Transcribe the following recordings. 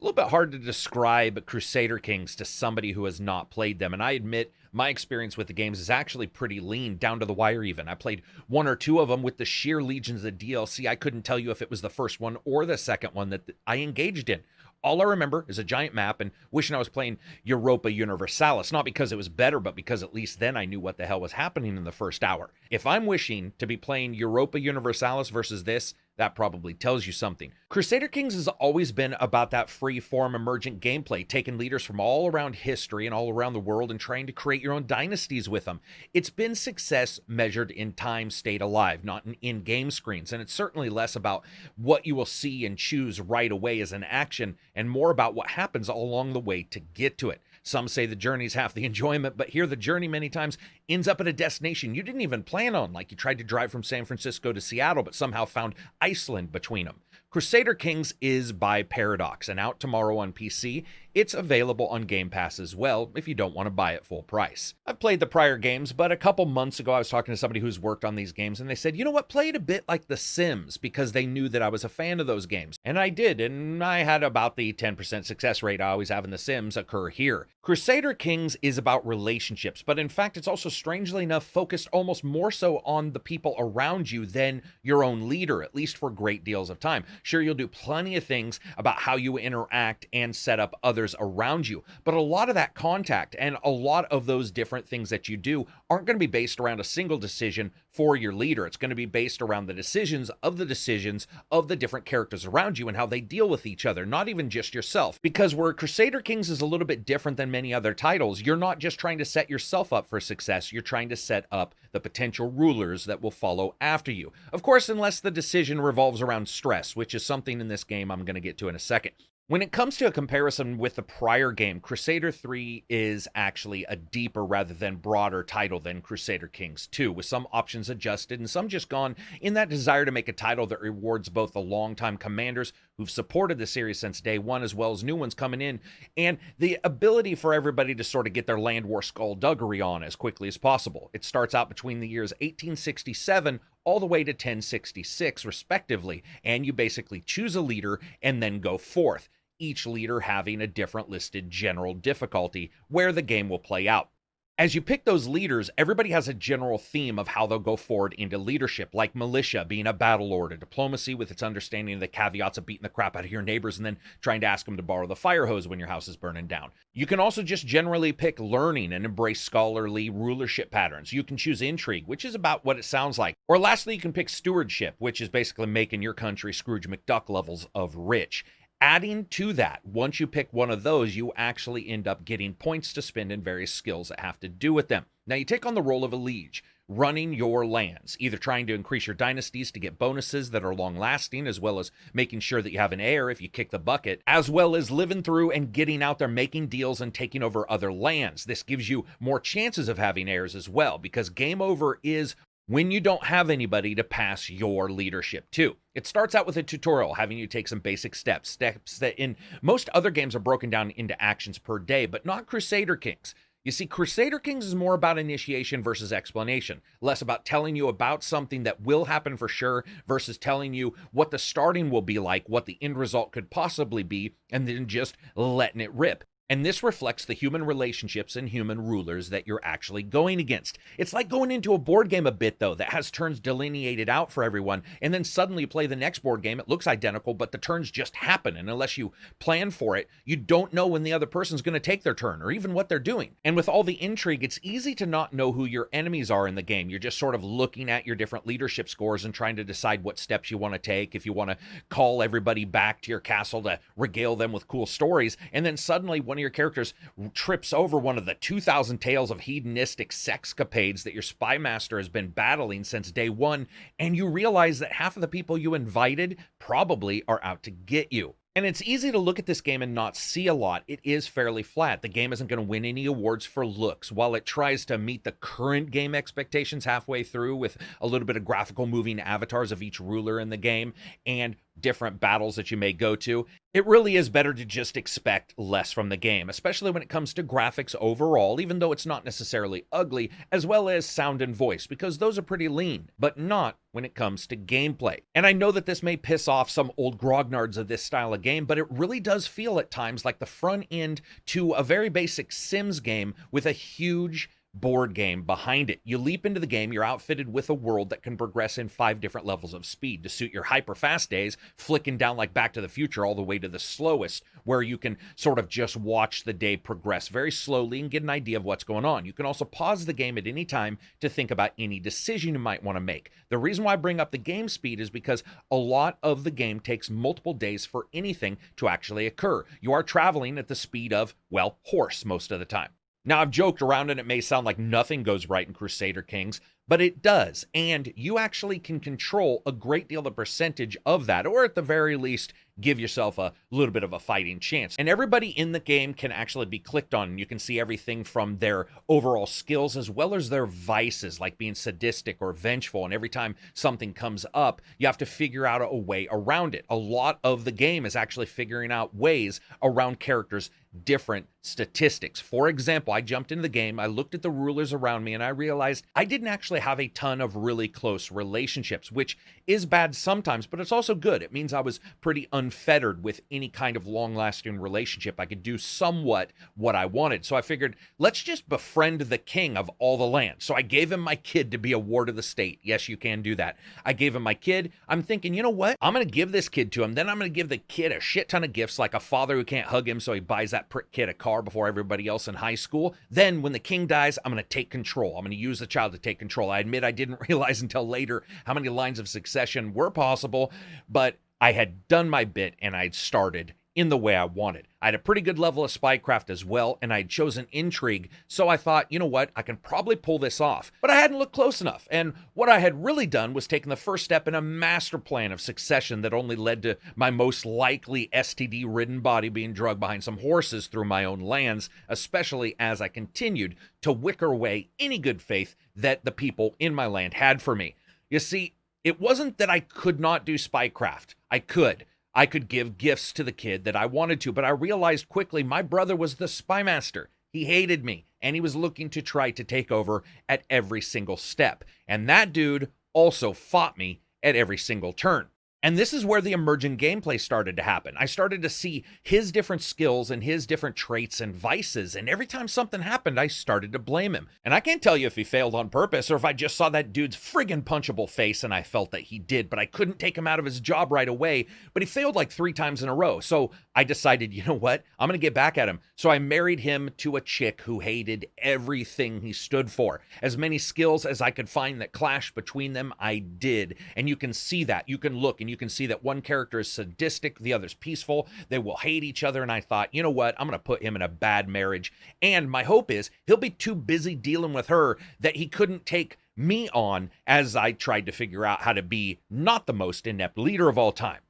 A little bit hard to describe Crusader Kings to somebody who has not played them, and I admit my experience with the games is actually pretty lean, down to the wire even. I played one or two of them with the sheer legions of DLC. I couldn't tell you if it was the first one or the second one that I engaged in. All I remember is a giant map and wishing I was playing Europa Universalis, not because it was better, but because at least then I knew what the hell was happening in the first hour. If I'm wishing to be playing Europa Universalis versus this, that probably tells you something. Crusader Kings has always been about that free-form emergent gameplay, taking leaders from all around history and all around the world and trying to create your own dynasties with them. It's been success measured in time stayed alive, not in in-game screens, and it's certainly less about what you will see and choose right away as an action and more about what happens all along the way to get to it. Some say the journey's half the enjoyment, but here the journey many times ends up at a destination you didn't even plan on, like you tried to drive from San Francisco to Seattle, but somehow found Iceland between them. Crusader Kings is by Paradox and out tomorrow on PC. It's available on Game Pass as well if you don't want to buy it full price. I've played the prior games, but a couple months ago I was talking to somebody who's worked on these games and they said, you know what, play it a bit like The Sims, because they knew that I was a fan of those games. And I did, and I had about the 10% success rate I always have in The Sims occur here. Crusader Kings is about relationships, but in fact it's also strangely enough focused almost more so on the people around you than your own leader, at least for great deals of time. Sure, you'll do plenty of things about how you interact and set up others around you, but a lot of that contact and a lot of those different things that you do aren't going to be based around a single decision for your leader. It's going to be based around the decisions of the different characters around you and how they deal with each other, not even just yourself. Because where Crusader Kings is a little bit different than many other titles, you're not just trying to set yourself up for success, you're trying to set up the potential rulers that will follow after you. Of course, unless the decision revolves around stress, which is something in this game I'm going to get to in a second. When it comes to a comparison with the prior game, Crusader 3 is actually a deeper rather than broader title than Crusader Kings 2, with some options adjusted and some just gone in that desire to make a title that rewards both the longtime commanders who've supported the series since day one, as well as new ones coming in, and the ability for everybody to sort of get their land war skullduggery on as quickly as possible. It starts out between the years 1867 all the way to 1066 respectively, and you basically choose a leader and then go forth, each leader having a different listed general difficulty where the game will play out. As you pick those leaders, everybody has a general theme of how they'll go forward into leadership, like militia being a battle lord, a diplomacy with its understanding of the caveats of beating the crap out of your neighbors and then trying to ask them to borrow the fire hose when your house is burning down. You can also just generally pick learning and embrace scholarly rulership patterns. You can choose intrigue, which is about what it sounds like. Or lastly, you can pick stewardship, which is basically making your country Scrooge McDuck levels of rich. Adding to that, once you pick one of those, you actually end up getting points to spend in various skills that have to do with them. Now, you take on the role of a liege, running your lands, either trying to increase your dynasties to get bonuses that are long-lasting, as well as making sure that you have an heir if you kick the bucket, as well as living through and getting out there, making deals and taking over other lands. This gives you more chances of having heirs as well, because game over is when you don't have anybody to pass your leadership to. It starts out with a tutorial having you take some basic steps that in most other games are broken down into actions per day, but not Crusader Kings. You see, Crusader Kings is more about initiation versus explanation, less about telling you about something that will happen for sure versus telling you what the starting will be like, what the end result could possibly be, and then just letting it rip. And this reflects the human relationships and human rulers that you're actually going against. It's like going into a board game a bit, though, that has turns delineated out for everyone, and then suddenly you play the next board game, it looks identical, but the turns just happen, and unless you plan for it, you don't know when the other person's going to take their turn, or even what they're doing. And with all the intrigue, it's easy to not know who your enemies are in the game. You're just sort of looking at your different leadership scores and trying to decide what steps you want to take, if you want to call everybody back to your castle to regale them with cool stories, and then suddenly one of your characters trips over one of the 2,000 tales of hedonistic sexcapades that your spy master has been battling since day one, and you realize that half of the people you invited probably are out to get you. And it's easy to look at this game and not see a lot. It is fairly flat. The game isn't going to win any awards for looks. While it tries to meet the current game expectations halfway through with a little bit of graphical moving avatars of each ruler in the game and different battles that you may go to, it really is better to just expect less from the game, especially when it comes to graphics overall, even though it's not necessarily ugly, as well as sound and voice, because those are pretty lean, but not when it comes to gameplay. And I know that this may piss off some old grognards of this style of game, but it really does feel at times like the front end to a very basic Sims game with a huge board game behind it. You leap into the game, you're outfitted with a world that can progress in 5 different levels of speed to suit your hyper fast days, flicking down like Back to the Future all the way to the slowest, where you can sort of just watch the day progress very slowly and get an idea of what's going on. You can also pause the game at any time to think about any decision you might want to make. The reason why I bring up the game speed is because a lot of the game takes multiple days for anything to actually occur. You are traveling at the speed of, well, horse most of the time. Now, I've joked around and it may sound like nothing goes right in Crusader Kings, but it does, and you actually can control a great deal of the percentage of that, or at the very least, give yourself a little bit of a fighting chance. And everybody in the game can actually be clicked on, and you can see everything from their overall skills as well as their vices, like being sadistic or vengeful, and every time something comes up, you have to figure out a way around it. A lot of the game is actually figuring out ways around characters' different statistics. For example, I jumped into the game, I looked at the rulers around me, and I realized I didn't actually have a ton of really close relationships, which is bad sometimes, but it's also good. It means I was pretty unfettered with any kind of long-lasting relationship. I could do somewhat what I wanted. So I figured, let's just befriend the king of all the land. So I gave him my kid to be a ward of the state. Yes, you can do that. I gave him my kid. I'm thinking, you know what? I'm going to give this kid to him. Then I'm going to give the kid a shit ton of gifts, like a father who can't hug him, so he buys that prick kid a car before everybody else in high school. Then when the king dies, I'm going to take control. I'm going to use the child to take control. I admit I didn't realize until later how many lines of succession were possible, but I had done my bit and I'd started in the way I wanted. I had a pretty good level of spycraft as well, and I'd chosen intrigue, so I thought, you know what, I can probably pull this off. But I hadn't looked close enough, and what I had really done was taken the first step in a master plan of succession that only led to my most likely STD-ridden body being drugged behind some horses through my own lands, especially as I continued to wicker away any good faith that the people in my land had for me. You see, it wasn't that I could not do spycraft. I could give gifts to the kid that I wanted to, but I realized quickly my brother was the spy master. He hated me, and he was looking to try to take over at every single step. And that dude also fought me at every single turn. And this is where the emergent gameplay started to happen. I started to see his different skills and his different traits and vices, and every time something happened, I started to blame him. And I can't tell you if he failed on purpose or if I just saw that dude's friggin' punchable face and I felt that he did, but I couldn't take him out of his job right away. But he failed like 3 times in a row. So I decided, you know what? I'm gonna get back at him. So I married him to a chick who hated everything he stood for. As many skills as I could find that clashed between them, I did. And you can see that. You can look and you can see that one character is sadistic, the other's peaceful. They will hate each other. And I thought, you know what? I'm going to put him in a bad marriage. And my hope is he'll be too busy dealing with her that he couldn't take me on as I tried to figure out how to be not the most inept leader of all time.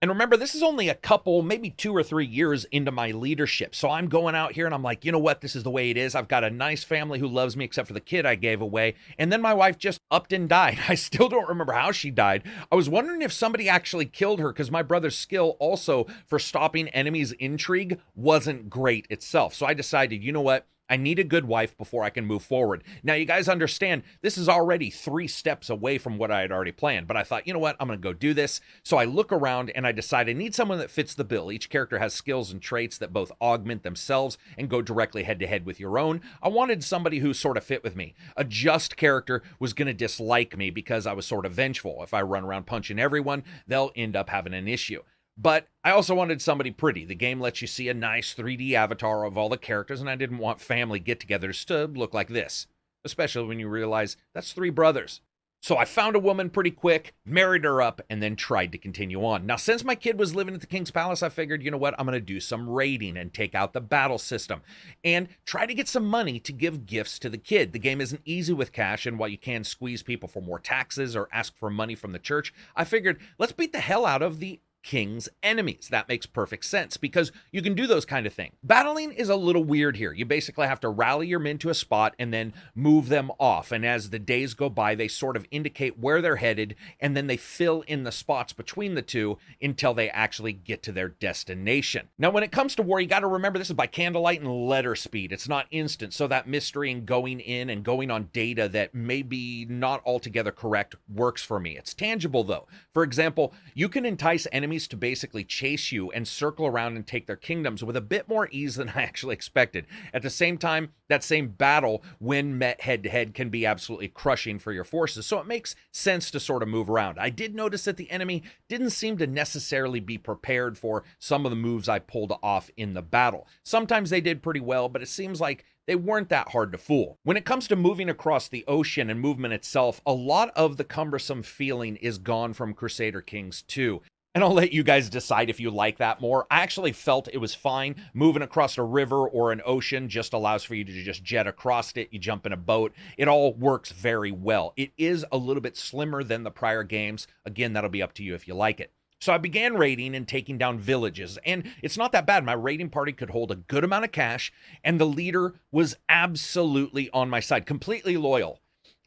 And remember, this is only a couple, maybe 2 or 3 years into my leadership. So I'm going out here and I'm like, you know what? This is the way it is. I've got a nice family who loves me, except for the kid I gave away. And then my wife just upped and died. I still don't remember how she died. I was wondering if somebody actually killed her, because my brother's skill also for stopping enemies' intrigue wasn't great itself. So I decided, you know what? I need a good wife before I can move forward. Now, you guys understand, this is already 3 steps away from what I had already planned, but I thought, you know what, I'm going to go do this. So I look around and I decide I need someone that fits the bill. Each character has skills and traits that both augment themselves and go directly head to head with your own. I wanted somebody who sort of fit with me. A just character was going to dislike me because I was sort of vengeful. If I run around punching everyone, they'll end up having an issue. But I also wanted somebody pretty. The game lets you see a nice 3D avatar of all the characters, and I didn't want family get-togethers to look like this, especially when you realize that's 3 brothers. So I found a woman pretty quick, married her up, and then tried to continue on. Now, since my kid was living at the King's Palace, I figured, you know what, I'm going to do some raiding and take out the battle system and try to get some money to give gifts to the kid. The game isn't easy with cash, and while you can squeeze people for more taxes or ask for money from the church, I figured, let's beat the hell out of the king's enemies. That makes perfect sense because you can do those kind of things. Battling is a little weird here. You basically have to rally your men to a spot and then move them off. And as the days go by, they sort of indicate where they're headed, and then they fill in the spots between the two until they actually get to their destination. Now, when it comes to war, you got to remember this is by candlelight and letter speed. It's not instant, so that mystery and going in and going on data that may be not altogether correct works for me. It's tangible, though. For example, you can entice enemies to basically chase you and circle around and take their kingdoms with a bit more ease than I actually expected. At the same time, that same battle, when met head-to-head, can be absolutely crushing for your forces, so it makes sense to sort of move around. I did notice that the enemy didn't seem to necessarily be prepared for some of the moves I pulled off in the battle. Sometimes they did pretty well, but it seems like they weren't that hard to fool. When it comes to moving across the ocean and movement itself, a lot of the cumbersome feeling is gone from Crusader Kings 2. And I'll let you guys decide if you like that more. I actually felt it was fine. Moving across a river or an ocean just allows for you to just jet across it. You jump in a boat. It all works very well. It is a little bit slimmer than the prior games. Again, that'll be up to you if you like it. So I began raiding and taking down villages, and it's not that bad. My raiding party could hold a good amount of cash, and the leader was absolutely on my side, completely loyal.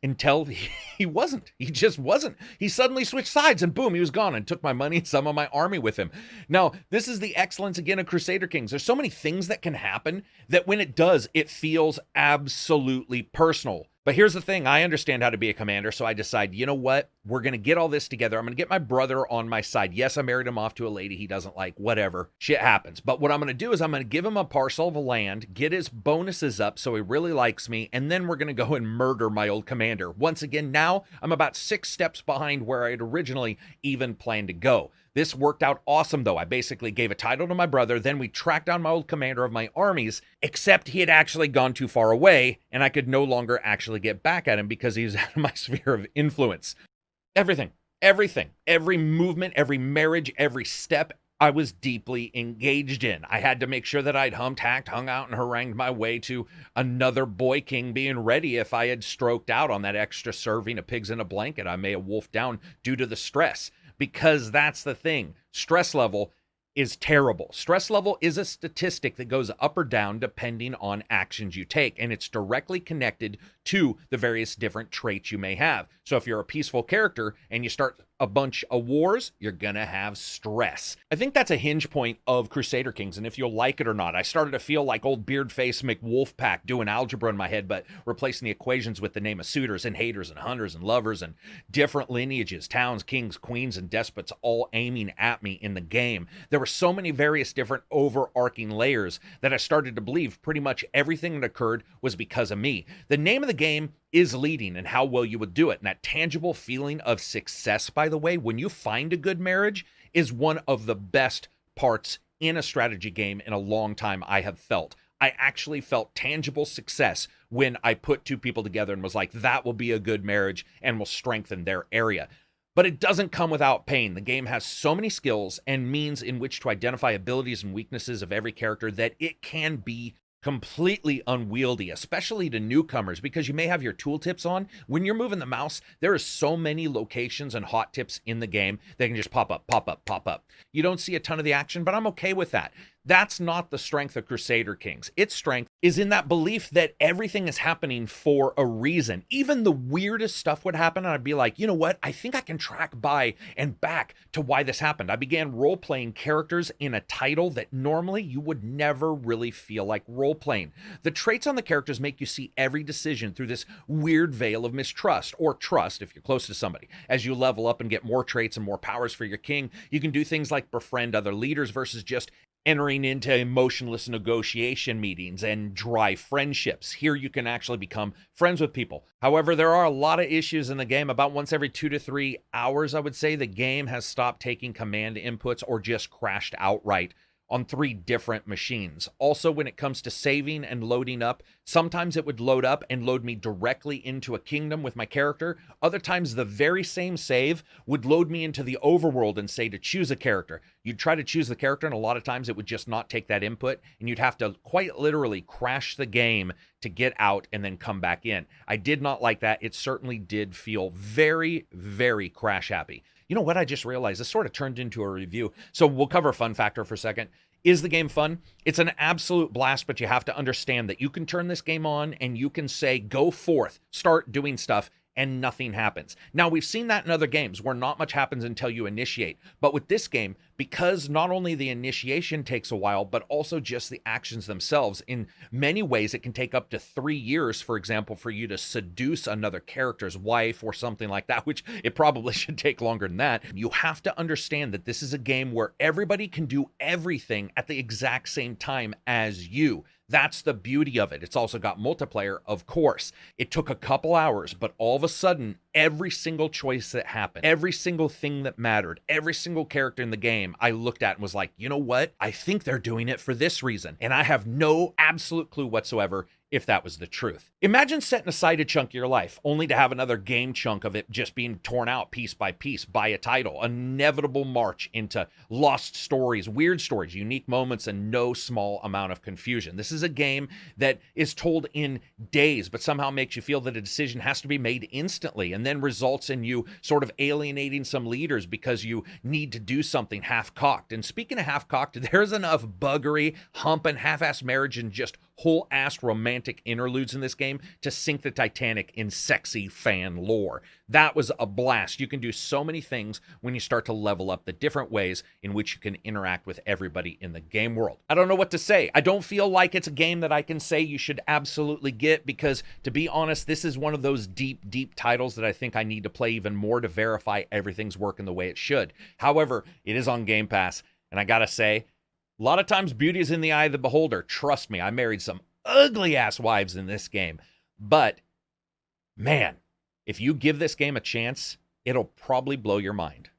Until he wasn't. He just wasn't. He suddenly switched sides and boom, he was gone and took my money and some of my army with him. Now, this is the excellence again of Crusader Kings. There's so many things that can happen that when it does, it feels absolutely personal. But here's the thing, I understand how to be a commander, so I decide, you know what? We're going to get all this together. I'm going to get my brother on my side. Yes, I married him off to a lady he doesn't like, whatever. Shit happens. But what I'm going to do is I'm going to give him a parcel of land, get his bonuses up so he really likes me, and then we're going to go and murder my old commander. Once again, now I'm about 6 steps behind where I had originally even planned to go. This worked out awesome, though. I basically gave a title to my brother, then we tracked down my old commander of my armies, except he had actually gone too far away, and I could no longer actually get back at him because he was out of my sphere of influence. Everything, every movement, every marriage, every step, I was deeply engaged in. I had to make sure that I'd hummed, hacked, hung out, and harangued my way to another boy king being ready if I had stroked out on that extra serving of pigs in a blanket I may have wolfed down due to the stress. Because that's the thing. Stress level is terrible. Stress level is a statistic that goes up or down depending on actions you take, and it's directly connected to the various different traits you may have. So if you're a peaceful character and you start a bunch of wars, you're gonna have stress. I think that's a hinge point of Crusader Kings, and if you'll like it or not, I started to feel like old Beardface McWolfpack doing algebra in my head, but replacing the equations with the name of suitors and haters and hunters and lovers and different lineages, towns, kings, queens, and despots all aiming at me in the game. There were so many various different overarching layers that I started to believe pretty much everything that occurred was because of me. The name of the game is leading and how well you would do it. And that tangible feeling of success, by the way, when you find a good marriage, is one of the best parts in a strategy game in a long time I have felt. I actually felt tangible success when I put two people together and was like, that will be a good marriage and will strengthen their area. But it doesn't come without pain. The game has so many skills and means in which to identify abilities and weaknesses of every character that it can be completely unwieldy, especially to newcomers, because you may have your tooltips on. When you're moving the mouse, there are so many locations and hot tips in the game that can just pop up, pop up, pop up. You don't see a ton of the action, but I'm okay with that. That's not the strength of Crusader Kings. Its strength is in that belief that everything is happening for a reason. Even the weirdest stuff would happen, and I'd be like, you know what? I think I can track by and back to why this happened. I began role-playing characters in a title that normally you would never really feel like role-playing. The traits on the characters make you see every decision through this weird veil of mistrust, or trust if you're close to somebody. As you level up and get more traits and more powers for your king, you can do things like befriend other leaders versus just entering into emotionless negotiation meetings and dry friendships. Here you can actually become friends with people. However, there are a lot of issues in the game. About once every 2 to 3 hours, I would say, the game has stopped taking command inputs or just crashed outright on 3 different machines. Also, when it comes to saving and loading up, sometimes it would load up and load me directly into a kingdom with my character. Other times, the very same save would load me into the overworld and say to choose a character. You'd try to choose the character, and a lot of times it would just not take that input, and you'd have to quite literally crash the game to get out and then come back in. I did not like that. It certainly did feel very, very crash happy. You know what I just realized? This sort of turned into a review. So we'll cover fun factor for a second. Is the game fun? It's an absolute blast, but you have to understand that you can turn this game on and you can say, go forth, start doing stuff, and nothing happens. Now, we've seen that in other games where not much happens until you initiate. But with this game, because not only the initiation takes a while, but also just the actions themselves, in many ways, it can take up to 3 years, for example, for you to seduce another character's wife or something like that, which it probably should take longer than that. You have to understand that this is a game where everybody can do everything at the exact same time as you. That's the beauty of it. It's also got multiplayer, of course. It took a couple hours, but all of a sudden, every single choice that happened, every single thing that mattered, every single character in the game, I looked at and was like, you know what? I think they're doing it for this reason. And I have no absolute clue whatsoever if that was the truth. Imagine setting aside a chunk of your life only to have another game chunk of it just being torn out piece by piece by a title. Inevitable march into lost stories, weird stories, unique moments, and no small amount of confusion. This is a game that is told in days, but somehow makes you feel that a decision has to be made instantly and then results in you sort of alienating some leaders because you need to do something half-cocked. And speaking of half-cocked, there's enough buggery, hump, and half-assed marriage and just whole-assed romantic interludes in this game to sink the Titanic in sexy fan lore. That was a blast. You can do so many things when you start to level up the different ways in which you can interact with everybody in the game world. I don't know what to say. I don't feel like it's a game that I can say you should absolutely get because, to be honest, this is one of those deep titles that I think I need to play even more to verify everything's working the way it should. However, it is on Game Pass, and I gotta say, a lot of times beauty is in the eye of the beholder. Trust me, I married some ugly-ass wives in this game. But, man, if you give this game a chance, it'll probably blow your mind.